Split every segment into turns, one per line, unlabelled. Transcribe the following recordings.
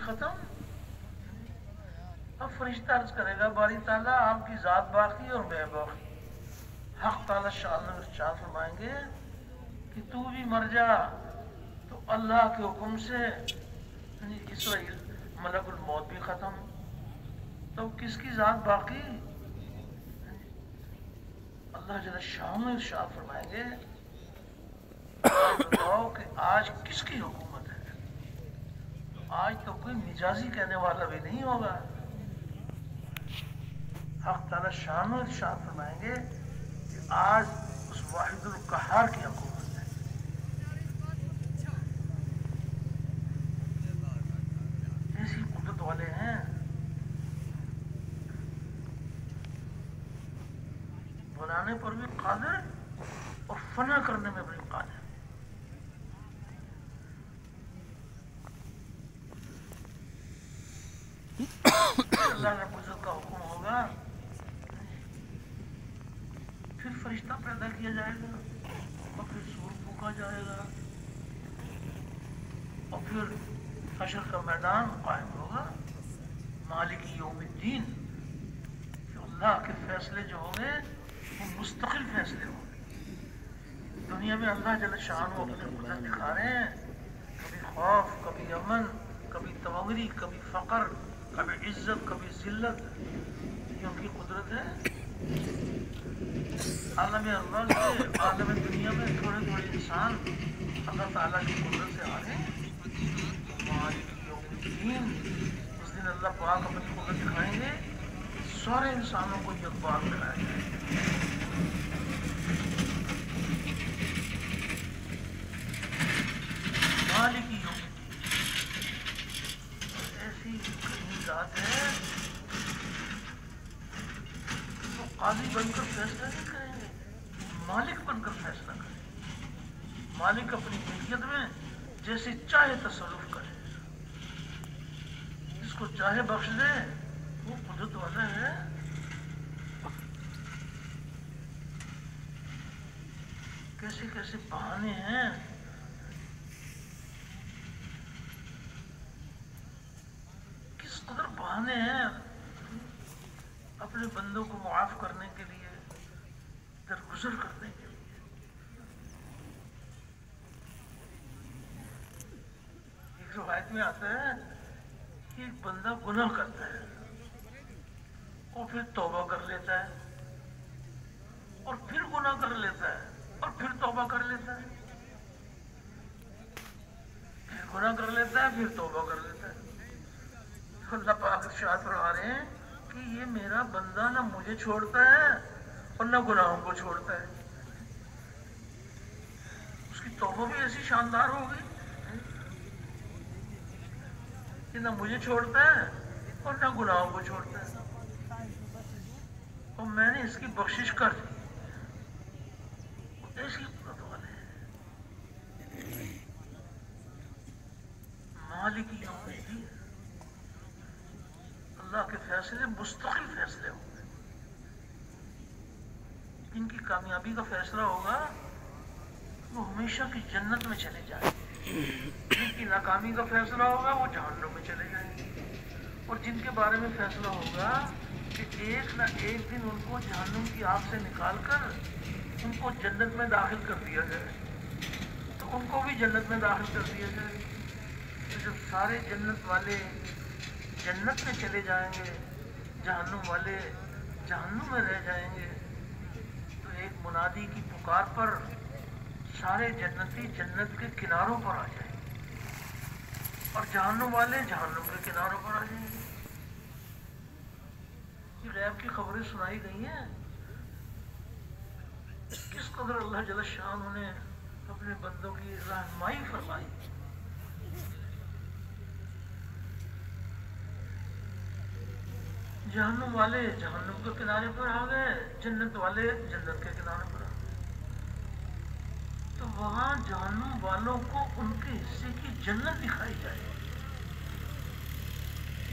ختم. اب فرشتہ عرض کرے گا باری تعالیٰ آپ کی ذات باقی اور میں باقی. حق تعالیٰ شان فرمائیں گے کہ تو بھی مر جا. تو اللہ کے حکم سے اسرائیل ملک الموت بھی ختم. تو کس کی ذات باقی؟ اللہ جل شان ارشاد فرمائیں گے بتاؤ کہ آج کس کی حکومت ہے. تو آج تو کوئی مجازی کہنے والا بھی نہیں ہوگا. حق تعالی شان ارشاد فرمائیں گے کہ آج اس واحد القہار کی حکومت ہے. ایسی قدرت والے ہیں. بنانے پر بھی قادر اور فنا کرنے میں بھی قادر. اللہ رب العزت کا حکم ہوگا پھر فرشتہ پیدا کیا جائے گا اور پھر سور پھونکا جائے گا اور پھر حشر کا میدان قائم ہوگا. مالک یوم الدین. اللہ کے فیصلے جو ہوں گے وہ مستقل فیصلے ہوں گے. دنیا میں اللہ جل شان وہ اپنے قدرت دکھا رہے ہیں. کبھی خوف، کبھی امن، کبھی تمغری، کبھی فقر، کبھی عزت، کبھی ذلت. یہ ان کی قدرت ہے. عالم اللہ سے عالم دنیا میں تھوڑے تھوڑے انسان اللہ تعالیٰ کی قدرت سے آ رہے ہیں. مالک یوم الدین. اس دن اللہ پاک اپنی قدرت دکھائیں گے. سارے انسانوں کو یکبار کرایا جائے. مالک یوم الدین ایسی ذات ہے وہ قاضی بن کر فیصلہ نہیں کریں گے، مالک بن کر فیصلہ کریں. مالک اپنی ملکیت میں جیسے چاہے تصرف کرے، جس کو چاہے بخش دے. وہ قدرت والا ہے. کیسے کیسے بہانے ہیں. کس قدر بہانے ہیں اپنے بندوں کو معاف کرنے کے لیے، درگزر کرنے کے لیے. ایک روایت میں آتا ہے کہ ایک بندہ گناہ کرتا ہے اور پھر توبہ کر لیتا ہے اور پھر گناہ کر لیتا ہے اور پھر توبہ کر لیتا ہے، پھر گناہ کر لیتا ہے، پھر توبہ کر لیتا ہے. اللہ پاک ارشاد فرما رہے ہیں کہ یہ میرا بندہ نہ مجھے چھوڑتا ہے اور نہ گناہوں کو چھوڑتا ہے. اس کی توبہ بھی ایسی شاندار ہوگی کہ نہ مجھے چھوڑتا ہے اور نہ گناہوں کو چھوڑتا ہے. اور میں نے اس کی بخشش کر دی. ایسی قدرت والے ہیں. مالک یوم الدین. اللہ کے فیصلے مستقل فیصلے ہوں گے. جن کی کامیابی کا فیصلہ ہوگا وہ ہمیشہ کی جنت میں چلے جائیں گے. جن کی ناکامی کا فیصلہ ہوگا وہ جہنم میں چلے جائیں گے. اور جن کے بارے میں فیصلہ ہوگا کہ ایک نہ ایک دن ان کو جہنم کی آگ سے نکال کر ان کو جنت میں داخل کر دیا جائے تو ان کو بھی جنت میں داخل کر دیا جائے. تو جب سارے جنت والے جنت میں چلے جائیں گے، جہنم والے جہنم میں رہ جائیں گے، تو ایک منادی کی پکار پر سارے جنتی جنت کے کناروں پر آ جائیں گے اور جہنم والے جہنم کے کناروں پر آ جائیں گے. یہ غیب کی خبریں سنائی گئی ہیں. کس قدر اللہ جل شان نے اپنے بندوں کی رہنمائی فرمائی. جہنم والے جہنم کے کنارے پر آ گئے، جنت والے جنت کے کنارے پر آ گئے. تو وہاں جہنم والوں کو ان کے حصے کی جنت دکھائی جائے.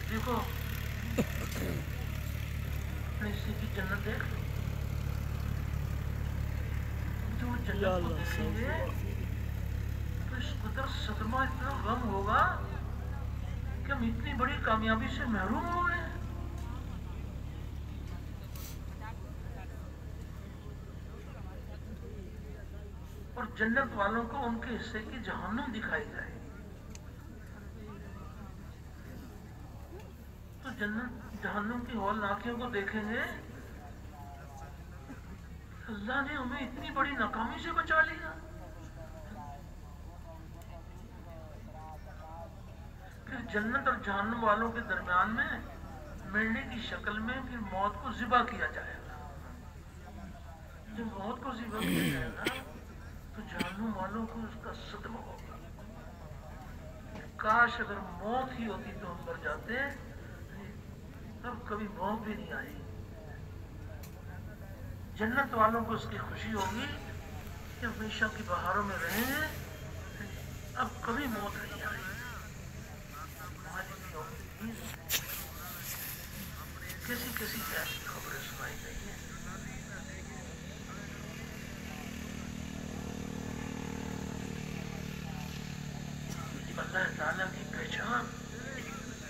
دیکھو اپنے حصے کی جنت دیکھ لو. جو جنت کو دیکھیں گے تو اس قدر صدمہ اتنا غم ہوگا کہ ہم اتنی بڑی کامیابی سے محروم ہو گئے ہیں. اور جنت والوں کو ان کے حصے کی جہنم دکھائی جائے تو جنت جہنم کی ہولناکیوں کو دیکھیں گے. اللہ نے ہمیں اتنی بڑی ناکامی سے بچا لیا. پھر جنت اور جہنم والوں کے درمیان میں ملنے کی شکل میں پھر موت کو ذبح کیا جائے گا. جب موت کو ذبح کیا جائے گا تو جہنم والوں کو اس کا صدمہ ہوگا. کاش اگر موت ہی ہوتی تو ہم مر جاتے, اب کبھی موت بھی نہیں آئی. جنت والوں کو اس کی خوشی ہوگی کہ ہمیشہ کی بہاروں میں رہیں گے, اب کبھی موت نہیں آئی. کیسی کیسی پیاری خبریں سنائی گئی ہیں. اللہ تعالیٰ کی پہچان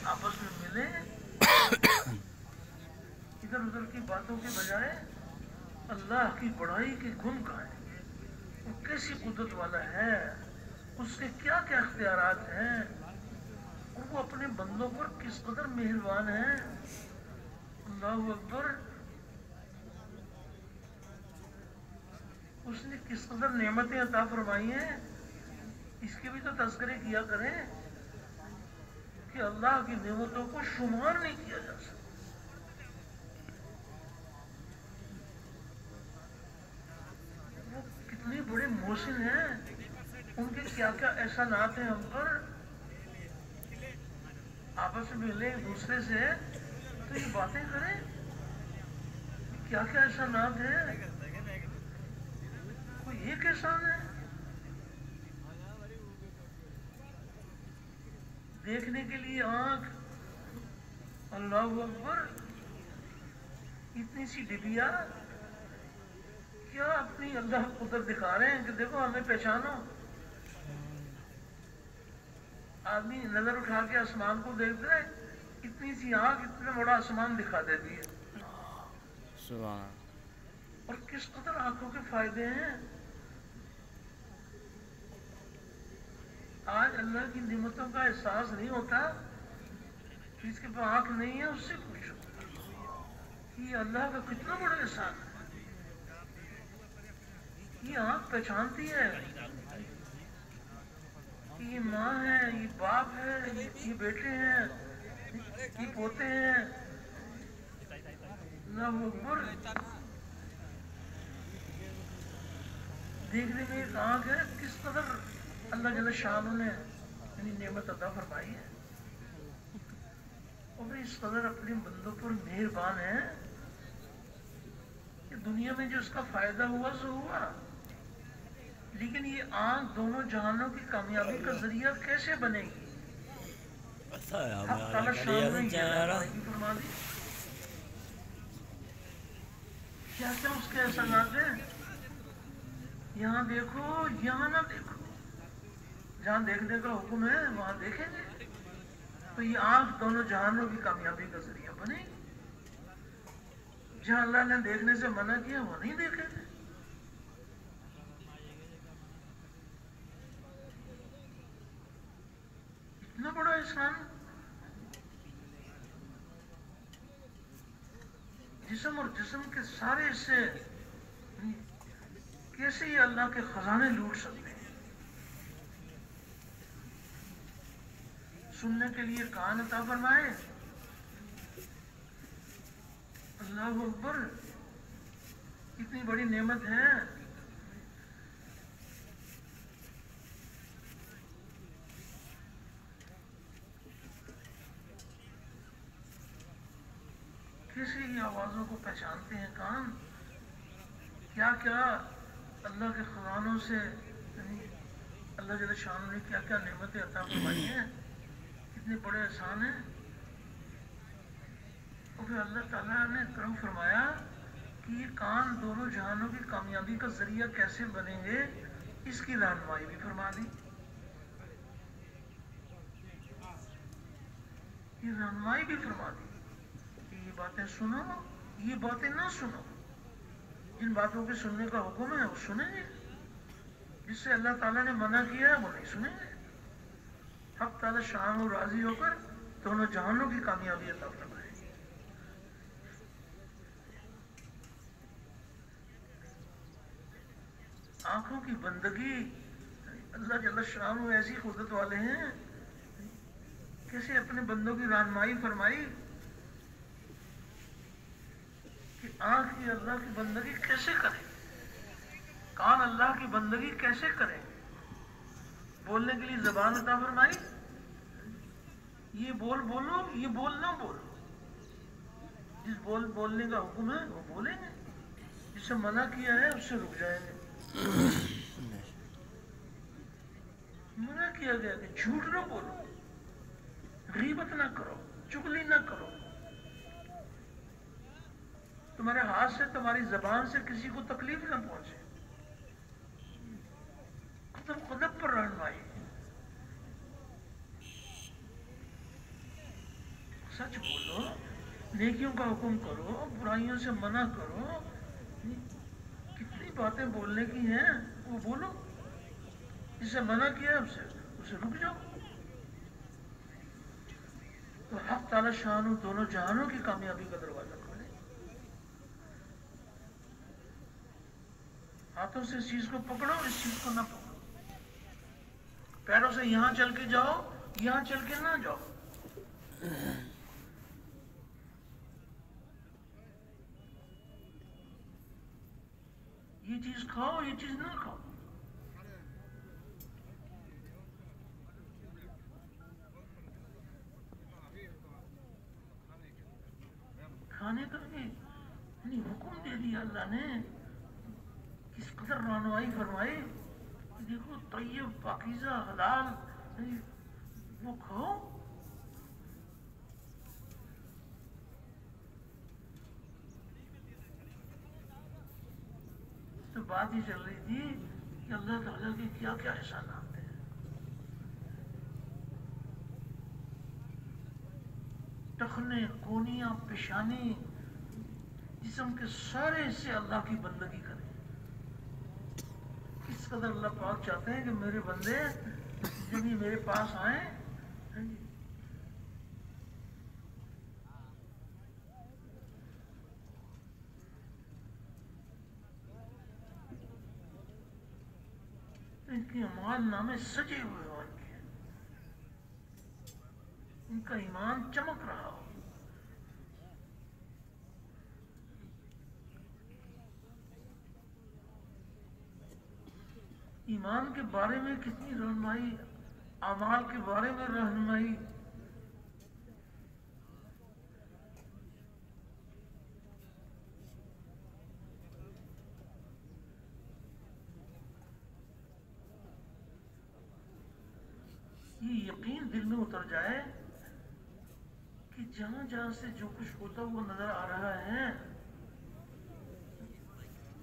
آپس میں ملے, ادھر ادھر کی باتوں کے بجائے اللہ کی بڑائی کے گن گائیں. وہ کیسی قدرت والا ہے, اس کے کیا کیا اختیارات ہیں, اور وہ اپنے بندوں پر کس قدر مہربان ہیں. اللہ اکبر. اس نے کس قدر نعمتیں عطا فرمائی ہیں, اس کے بھی تو تذکرے کیا کریں کہ اللہ کی نعمتوں کو شمار نہیں کیا جا سکتا. وہ کتنے بڑے محسن ہیں, ان کے کیا کیا احسانات ہیں ہم پر. آپس میں ملے ایک دوسرے سے تو یہ باتیں کریں کیا کیا احسانات ہیں. کوئی ایک احسان ہے دیکھنے کے لیے آنکھ, اللہ اکبر. اتنی سی ڈبیا کیا اپنی اللہ قدرت دکھا رہے ہیں کہ دیکھو ہمیں پہچانو. آدمی نظر اٹھا کے آسمان کو دیکھتا ہے, اتنی سی آنکھ اتنا بڑا آسمان دکھا دیتی ہے. اور کس قدر آنکھوں کے فائدے ہیں. آج اللہ کی نعمتوں کا احساس نہیں ہوتا, جس کے پاس آنکھ نہیں ہے اس سے پوچھو. یہ اللہ کا کتنا بڑا احسان ہے. یہ آنکھ پہچانتی ہے کہ یہ ماں ہے, یہ باپ ہے, یہ بیٹے ہیں, یہ پوتے ہیں. اللہ اکبر. دیکھنے میں ایک آنکھ ہے, کس قدر اللہ جل شانہ نے یعنی نعمت عطا فرمائی ہے. اور اس قدر اپنے بندوں پر مہربان ہے کہ دنیا میں جو اس کا فائدہ ہوا سو ہوا, لیکن یہ آنکھ دونوں جہانوں کی کامیابی کا ذریعہ کیسے بنے گی. حق تعالیٰ شان میں یہ رہنمائی فرما دی. کیا کیا اس کے احسانات ہیں. یہاں دیکھو یہاں نہ دیکھو, جہاں دیکھنے کا حکم ہے وہاں دیکھیں گے تو یہ آنکھ دونوں جہانوں کی کامیابی کا ذریعہ بنے گی. جہاں اللہ نے دیکھنے سے منع کیا وہ نہیں دیکھیں گے. اتنا بڑا احسان. جسم اور جسم کے سارے حصے کیسے یہ اللہ کے خزانے لوٹ سکتے ہیں. سننے کے لیے کان عطا فرمائے, اللہ اکبر. اتنی بڑی نعمت ہے. کیسے یہ آوازوں کو پہچانتے ہیں کان. کیا کیا اللہ کے خزانوں سے یعنی اللہ جل شانہ نے کیا کیا نعمتیں عطا فرمائی ہیں, کتنے بڑے احسان ہیں. اور پھر اللہ تعالیٰ نے کرم فرمایا کہ یہ کان دونوں جہانوں کی کامیابی کا ذریعہ کیسے بنیں گے, اس کی رہنمائی بھی فرما دی. کی رہنمائی بھی فرما دی کہ یہ باتیں سنو، یہ باتیں نہ سنو. جن باتوں کے سننے کا حکم ہے وہ سنیں گے، جس سے اللہ تعالیٰ نے منع کیا ہے وہ نہیں سنیں گے. حق تعالیٰ شان و راضی ہو کر دونوں جہانوں کی کامیابی عطا فرمائے. آنکھوں کی بندگی، اللہ جل شانہ ایسی قدرت والے ہیں، کیسے اپنے بندوں کی رہنمائی فرمائی کہ آنکھ کی اللہ کی بندگی کیسے کرے، کان اللہ کی بندگی کیسے کرے، بولنے کے لیے زبان عطا فرمائی، یہ بول بولو، یہ بول نہ بولو. جس بولنے کا حکم ہے وہ بولیں گے، جس سے منع کیا ہے اس سے رک جائیں گے. منع کیا گیا کہ جھوٹ نہ بولو، غیبت نہ کرو، چغلی نہ کرو. تمہارے ہاتھ سے، تمہاری زبان سے کسی کو تکلیف نہ پہنچے. قدم قدم پر رہنمائی. سچ بولو، نیکیوں کا حکم کرو، برائیوں سے منع کرو. کتنی باتیں بولنے کی ہیں وہ بولو، جسے منع کیا اسے رک جاؤ. تو حق تعالی شان دونوں جہانوں کی کامیابی کا دروازہ کھولے. ہاتھوں سے اس چیز کو پکڑو، اس چیز کو نہ پکڑو. پیروں سے یہاں چل کے جاؤ، یہاں چل کے نہ جاؤ. یہ چیز کھاؤ، یہ چیز نہ کھاؤ. کھانے کا بھی حکم دے دیا اللہ نے. کس قدر رہنمائی فرمائی. دیکھو طیب پاکیزہ حلال وہ کھاؤ. تو بات یہ چل رہی تھی کہ اللہ تعالیٰ کے کیا کیا احسانات ہیں. ٹخنے، کونیاں، پیشانی، جسم کے سارے حصے اللہ کی بندگی کریں. کس قدر اللہ پاک چاہتے ہیں کہ میرے بندے جب یہ میرے پاس آئیں تو ان کے اعمال نامے سجے ہوئے ہو، ان کا ایمان چمک رہا ہو. ایمان کے بارے میں کتنی رہنمائی، اعمال کے بارے میں رہنمائی. یہ یقین دل میں اتر جائے کہ جہاں جہاں سے جو کچھ ہوتا ہوا نظر آ رہا ہے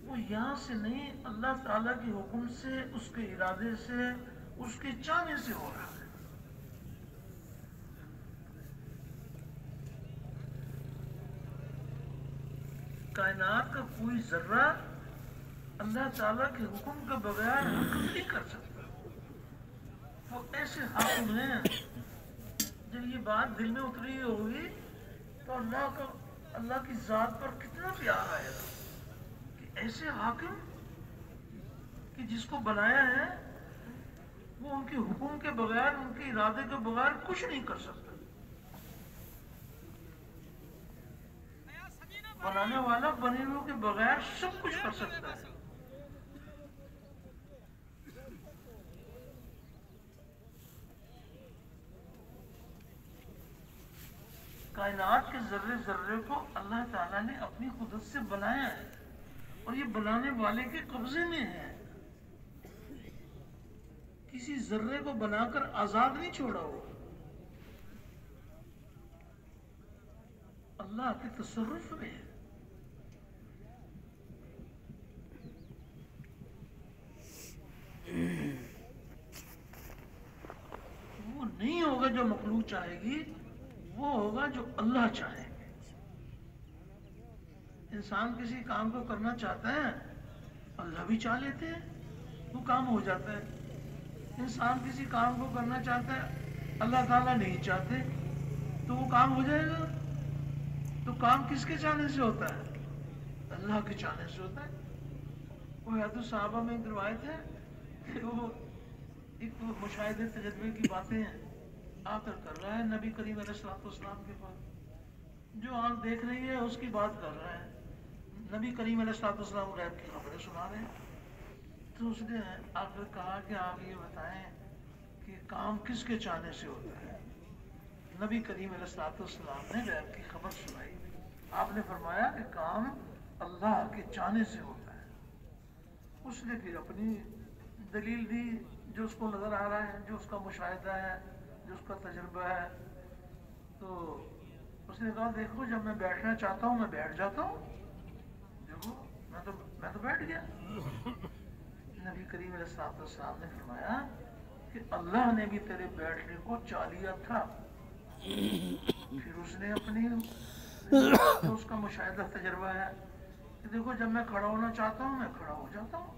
وہ یہاں سے نہیں، اللہ تعالیٰ کے حکم سے، اس کے ارادے سے، اس کے چاہنے سے ہو رہا ہے. کائنات کا کوئی ذرہ اللہ تعالیٰ کے حکم کے بغیر حکم نہیں کر سکتا. وہ ایسے حاکم ہیں. جب یہ بات دل میں اتری ہوگی تو اللہ کی ذات پر کتنا پیار آئے گا کہ ایسے حاکم کہ جس کو بنایا ہے وہ ان کے حکم کے بغیر، ان کے ارادے کے بغیر کچھ نہیں کر سکتا. بنانے والا بنے ہوئے کے بغیر سب کچھ کر سکتا ہے. کائنات کے ذرے ذرے کو اللہ تعالیٰ نے اپنی قدرت سے بنایا ہے اور یہ بنانے والے کے قبضے میں ہے. کسی ذرے کو بنا کر آزاد نہیں چھوڑا ہو، اللہ کے تصرف میں ہے. وہ نہیں ہوگا جو مخلوق چاہے گی، وہ ہوگا جو اللہ چاہے. انسان کسی کام کو کرنا چاہتا ہے اللہ بھی چاہ لیتے ہیں وہ کام ہو جاتا ہے. انسان کسی کام کو کرنا چاہتا ہے اللہ تعالیٰ نہیں چاہتے تو وہ کام ہو جائے گا. تو کام کس کے چاہنے سے ہوتا ہے؟ اللہ کے چاہنے سے ہوتا ہے. وہ حضرت صحابہ میں ایک روایت ہے کہ وہ ایک مشاہدے تجربے کی باتیں آ کر رہا ہے نبی کریم علیہ السلام کے پاس. جو آنکھ دیکھ رہی ہے اس کی بات کر رہا ہے. نبی کریم علیہ السلام غیب کی خبریں سنا رہے ہیں. تو اس نے آ کر کہا کہ آپ یہ بتائیں کہ کام کس کے چاہنے سے ہوتا ہے؟ نبی کریم علیہ السلام نے غیب کی خبر سنائی. آپ نے فرمایا کہ کام اللہ کے چاہنے سے ہوتا ہے. اس نے پھر اپنی دلیل دی جو اس کو نظر آ رہا ہے جو اس کا مشاہدہ ہے جو اس کا تجربہ ہے. تو اس نے کہا دیکھو جب میں بیٹھنا چاہتا ہوں میں بیٹھ جاتا ہوں. دیکھو میں تو بیٹھ گیا. نبی کریم علیہ السلام نے فرمایا کہ اللہ نے بھی تیرے بیٹھنے کو چاہ لیا تھا. پھر اس نے اپنی جو اس کا مشاہدہ تجربہ ہے کہ دیکھو جب میں کھڑا ہونا چاہتا ہوں میں کھڑا ہو جاتا ہوں.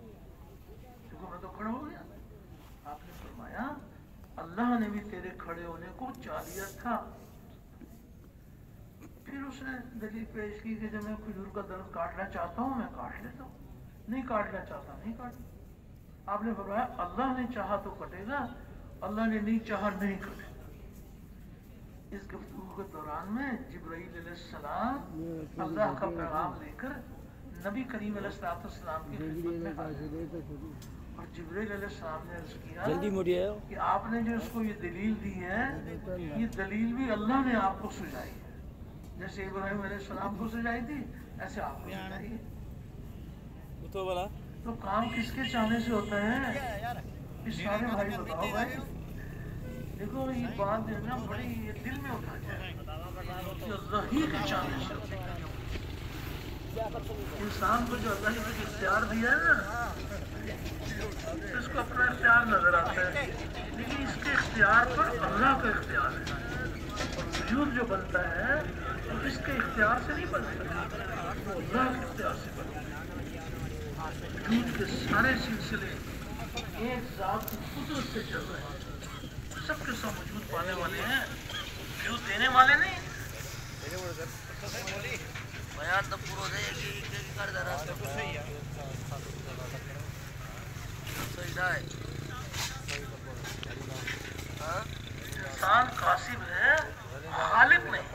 دیکھو میں تو کھڑا ہو گیا. آپ نے فرمایا اللہ نے بھی تیرے کھڑے ہونے کو چاہ لیا تھا. پھر اس نے دلیل پیش کی کہ جب میں کھجور کا درخت کاٹنا چاہتا ہوں میں کاٹ لیتا ہوں نہیں کاٹنا چاہتا نہیں کاٹتا. آپ نے فرمایا اللہ نے چاہا تو کٹے گا اللہ نے نہیں چاہا نہیں کٹے گا. اس گفتگو کے دوران میں جبرائیل علیہ السلام اللہ کا پیغام لے کر نبی کریم علیہ السلام کی خدمت میں آئے اور جبرائیل علیہ السلام نے عرض کیا کہ آپ نے جو اس کو یہ دلیل دی ہے یہ دلیل بھی اللہ نے آپ کو سجائی ہے. جیسے ابراہیم علیہ السلام کو سجائی تھی ایسے آپ کو سجائی ہے. تو کام کس کے چاہنے سے ہوتا ہے؟ اس سارے بھائی بتاؤ بھائی. دیکھو یہ بات جو ہے نا بڑی یہ دل میں اٹھا جائے کہ اللہ ہی کے چاہنے سے ہوتا ہے. انسان کو جو اللہ نے اختیار دیا ہے نا اس کو اپنا اختیار نظر آتا ہے لیکن اس کے اختیار پر اللہ کا اختیار ہے. اور وجود جو بنتا ہے وہ اس کے اختیار سے نہیں بنتا اللہ کے اختیار سے بنتا ہے. وجود کے سارے سلسلے ایک ذات کی قدرت سے چل رہے ہیں. سب کے سب وجود پانے والے ہیں وجود دینے والے نہیں. بیان تو پورا دے کہ کر دے رہا ہے انسان قاسم ہے خالق نہیں.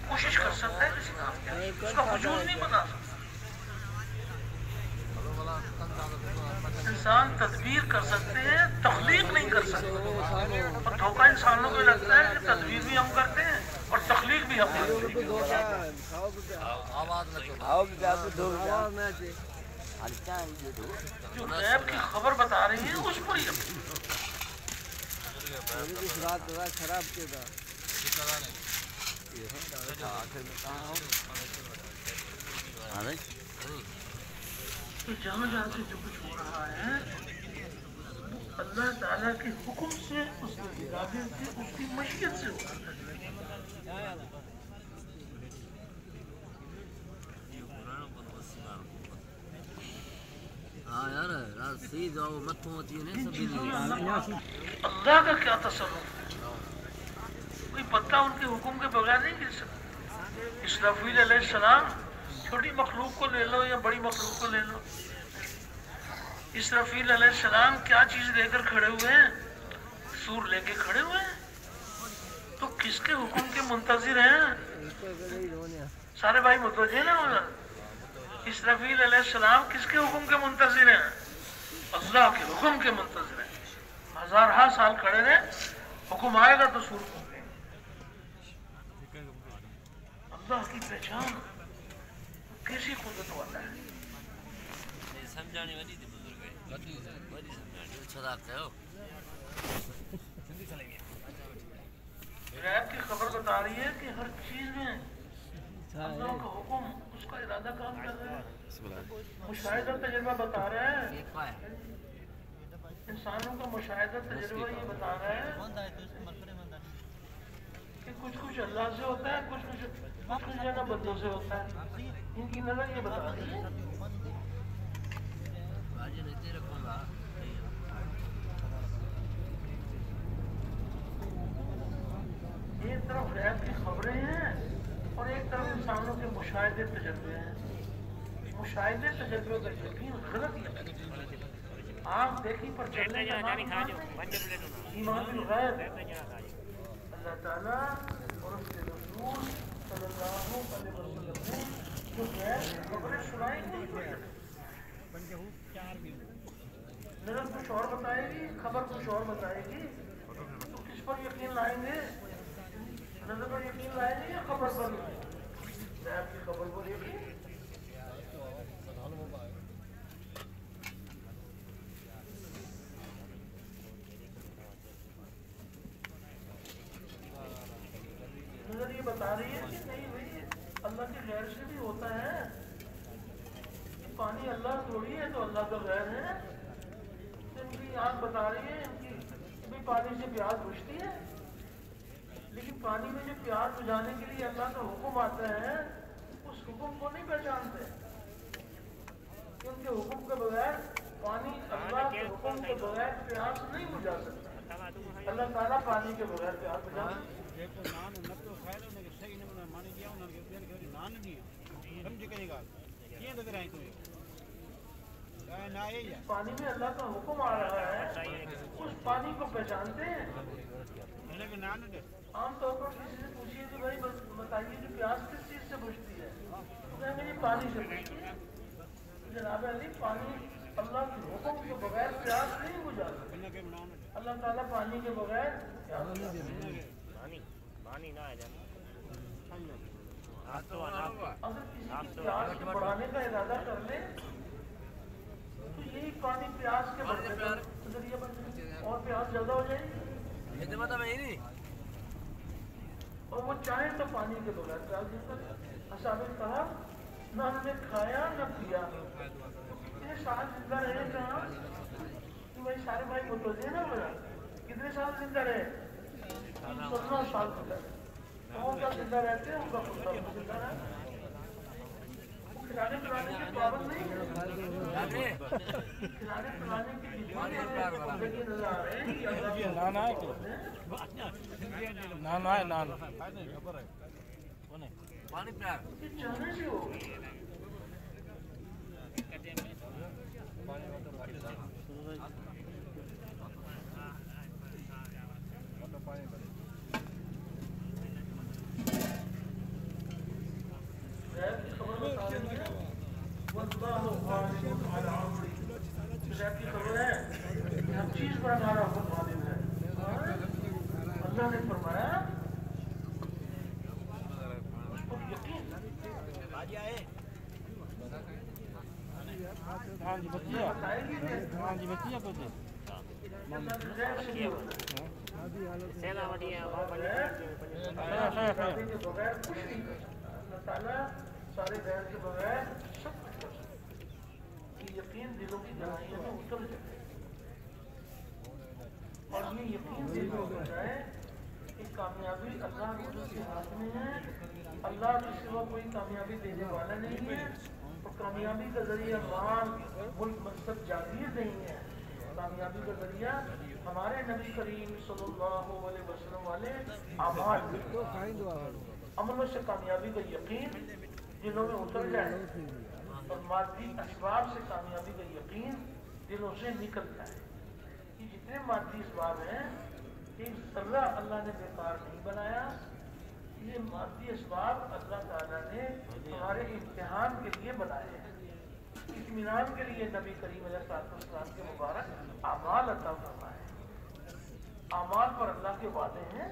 کوشش کر سکتا ہے کسی کام کے اس کا وجود نہیں بنا سکتا. انسان تدبیر کر سکتے ہیں تخلیق نہیں کر سکتے. اور دھوکہ انسانوں کو لگتا ہے کہ تدبیر بھی ہم کرتے ہیں اور تخلیق بھی ہم کرتے ہیں. جو غیب کی خبر بتا رہی ہے اس پر ہی تو جہاں جہاں سے جو کچھ ہو رہا ہے وہ اللہ تعالیٰ کے حکم سے اس کے ارادے سے اس کی مشیت سے ہو رہا ہے. اللہ کا کیا تصرف ہے؟ کوئی پتا ان کے حکم کے بغیر نہیں گر سکتا. اسرافیل علیہ السلام چھوٹی مخلوق کو لے لو یا بڑی مخلوق کو لے لو. اسرافیل علیہ السلام کیا چیز لے کر کھڑے ہوئے ہیں؟ سور لے کے کھڑے ہوئے ہیں. تو کس کے حکم کے منتظر ہیں؟ سارے بھائی متوجہ نا ہونا. اسرافیل علیہ السلام کس کے حکم کے منتظر ہیں؟ اللہ کے حکم کے منتظر ہیں. ہزارہ سال کھڑے رہے حکم آئے گا تو سور پھونکیں گے. اللہ کی پہچان کیسی قدرت والا ہے. غیب کی خبر بتا رہی ہے کہ ہر چیز میں اللہ کا حکم اس کا ارادہ کام کر رہا ہے. مشاہدہ تجربہ بتا رہا ہے انسانوں کا مشاہدہ تجربہ یہ بتا رہا ہے کہ کچھ اللہ سے ہوتا ہے، کچھ جو ہے نا بندوں سے ہوتا ہے. ان کی نظر یہ بتا رہی ہے. ایک طرف غیب کی خبریں ہیں اور ایک طرف انسانوں کے مشاہدے تجربے ہیں. مشاہدے تجربے کا یقین غلط یقین، آنکھ دیکھی پر چلنے کا نام ایمان بالغیب. اللہ تعالیٰ اور اس کے رسول صلی اللہ علیہ وسلم نے جو غیب کی خبریں سنائی گی، نظر کچھ اور بتائے گی، خبر کچھ اور بتائے گی، تو کس پر یقین لائیں گے؟ نظر پر یقین لائیں گے یا خبر پر؟ غیب کی خبر پر یقین. نظر یہ بتا رہی ہے کہ نہیں بھائی اللہ کے غیر سے بھی ہوتا ہے. یہ پانی اللہ تھوڑی ہے تو اللہ کا غیر ہے. ان کی آنکھ بتا رہی ہے ان کی بھی پانی سے پیاس بجھتی ہے، لیکن پانی میں جو پیاس بجھانے کے لیے اللہ کا حکم آتا ہے اس حکم کو نہیں پہچانتے. ان کے حکم کے بغیر پانی اللہ کے حکم کے بغیر پیاس نہیں بجھا سکتا. اللہ تعالیٰ پانی کے بغیر پیاس بجھا سکتا. پانی میں اللہ کا حکم آ رہا ہے، اس پانی کو پہچانتے ہیں. عام طور پر کسی سے پوچھیے کہ بھائی بتائیے کہ پیاس کس چیز سے بجھتی ہے، تو کہیں گے جی پانی سے بجھتی ہے. جناب علی پانی اللہ کے حکم کے بغیر پیاس نہیں بجھا سکتا. اللہ تعالیٰ پانی کے بغیر پیاس اگر کسی کی پیاس کو بڑھانے کا ارادہ کر لے تو یہی پانی پیاس کے بڑھنے کا ذریعہ بن جائے اور پیاس زیادہ ہو جائے گی. اور وہ چاہیں تو پانی کے بغیر پیاس نہیں کرتے. اصحاب کہا نہ ہم نے کھایا نہ پیا، یہ سال زندہ رہے کہاں کہ بھائی سارے بھائی متوجہ نا میرا کتنے سال زندہ رہے؟ 17 سال زندہ رہے. وہ کیا زندہ رہتے ہیں، ان کا خدا زندہ رہتا ہے. کھلانے پلانے کے پابند نہیں ہے، کھلانے پلانے کی زندگی نظر آ رہے ہیں کہ اللہ پانی پیار چاہنے سے ہو. غیب کی خبر بتا رہی ہے واللہ غالب علی امرہ. غیب کی خبر ہے کہ ہر چیز پر ہمارا حکم غالب ہے. اللہ نے فرمایا اس پر یقین. بتائے گی بغیر کچھ نہیں کر سکتا. اللہ تعالیٰ سارے غیر کے بغیر سب کچھ کر سکتا. یہ یقین دلوں کی گہرائیوں میں اتر جائے اور یہ یقین دل میں اتر جائے کہ کامیابی اللہ کے ہاتھ میں ہے. اللہ کے سوا کوئی کامیابی دینے والا نہیں ہے اور کامیابی کا ذریعہ مال ملک منصب جاگیر نہیں ہے. کامیابی کا ذریعہ ہمارے نبی کریم صلی اللہ علیہ وسلم والے اعمال عملوں سے کامیابی کا یقین دلوں میں اتر جائے اور مادی اسباب سے کامیابی کا یقین دلوں سے نکل جائے. یہ جتنے مادی اسباب ہیں ایک ذرہ اللہ نے بیکار نہیں بنایا. یہ مادی اسباب اللہ تعالیٰ نے ہمارے امتحان کے لیے بنائے ہیں. اطمینان کے لیے نبی کریم علیہ السلام کے مبارک اعمال عطا فرمائے. اعمال پر اللہ کے وعدے ہیں.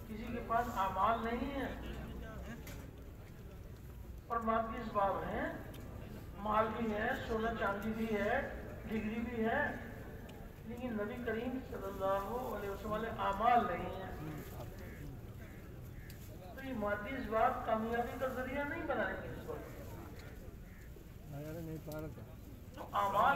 کسی کے پاس اعمال نہیں ہے اور مادی اسباب ہیں، مال بھی ہے، سونا چاندی بھی ہے، ڈگری بھی ہے، لیکن نبی کریم صلی اللہ علیہ وسلم والے اعمال نہیں ہیں. تو یہ مادی اسباب کامیابی کا ذریعہ نہیں بنائیں گے اس وقت. تو اعمال